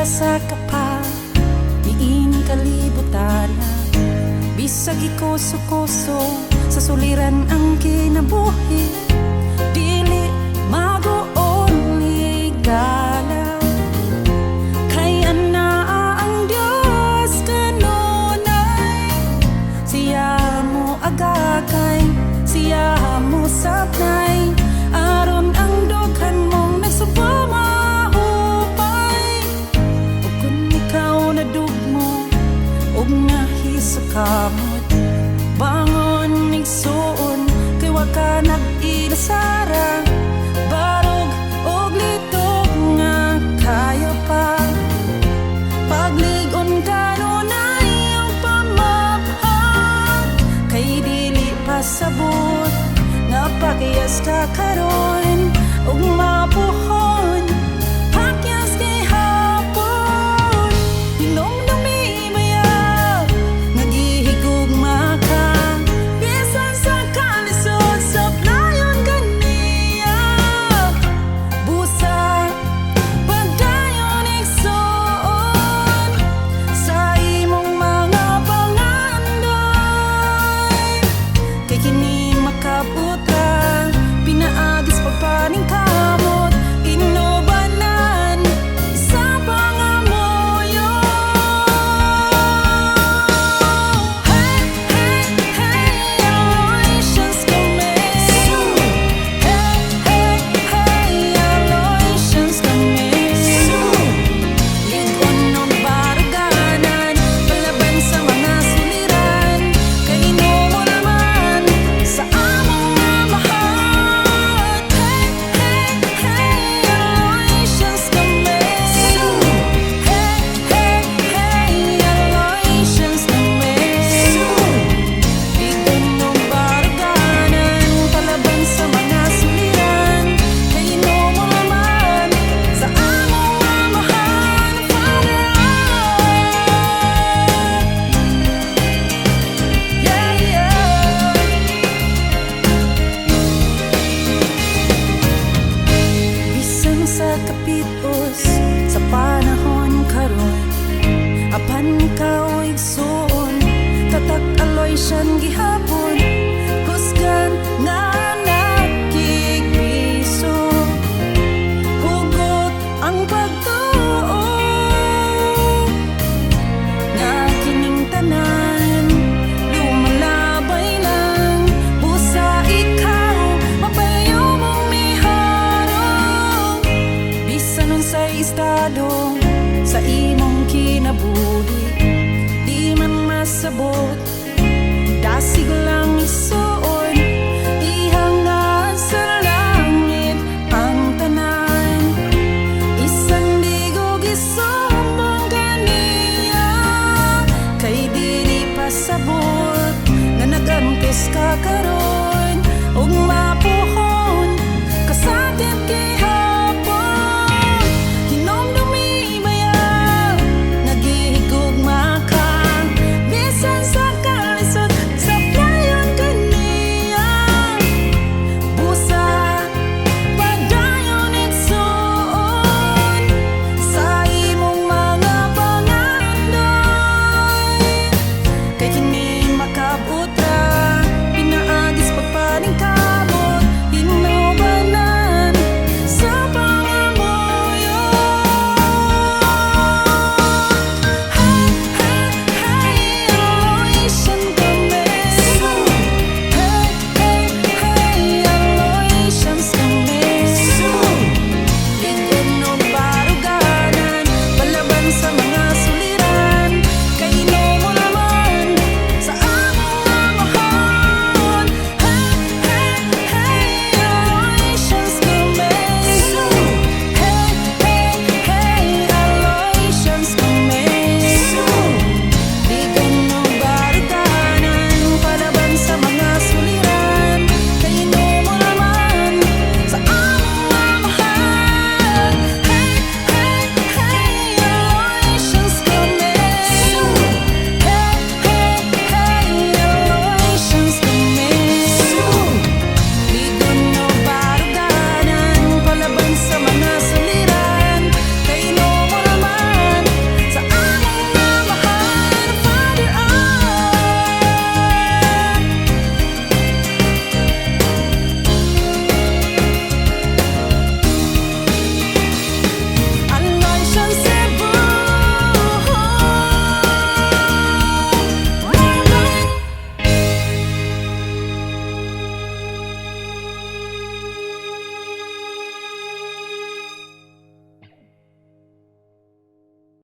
sa kapa, diin kalibutan. Bisag ikoso-koso sa suliran ang kinabuhi, dili magoon ligala. Kay anaa ang Diyos kanunay, siya mo agakay, siya mo sapnay. Aron ang dughan mong nagsubamahupay, ug kung ikaw nadugmo ug nahisakamot, bangon igsuon kay wa ka nag-inasara. Barog og litog nga kayo pa, paglig-on kanunay ang pamabhat. Kay dili pasabot nga pakyas ka karon ug mapuhon, pakyas kay hapon. Hinungdan mi bayag nga gihigugma ka, bisan sa kalisod sa playon kaniya. Busa pagdayon igsuon sa imong mga pangandoy, kay kini makabuta pinaagis pagpaning kamot, inubanan sa pangamoyo. Hey, hey, hey, Aloysians kami. Hey, hey, hey, Aloysians kami. Ligon ng baruganan, palaban sa mga suliran, kay inuman man sa among mamahat. Hey, hey, hey, Aloysians kami. Hey, hey, hey, Aloysians kami. Ligon ng baruganan, palaban sa mga suliran, kay inuman man sa among mamahat. Yeah, yeah. Bisan sa kapitos sa panahon karon, apan ikaw igsuon, tatak Aloysian gihapon, kusgan nga nakikpiso. Hugot ang pagtoo nga kining tanan, lumalabay lang. Busa ikaw mapayo mong miharong, bisan unsay estado sa imong kinabuhi, di man masabot, dasig lang isa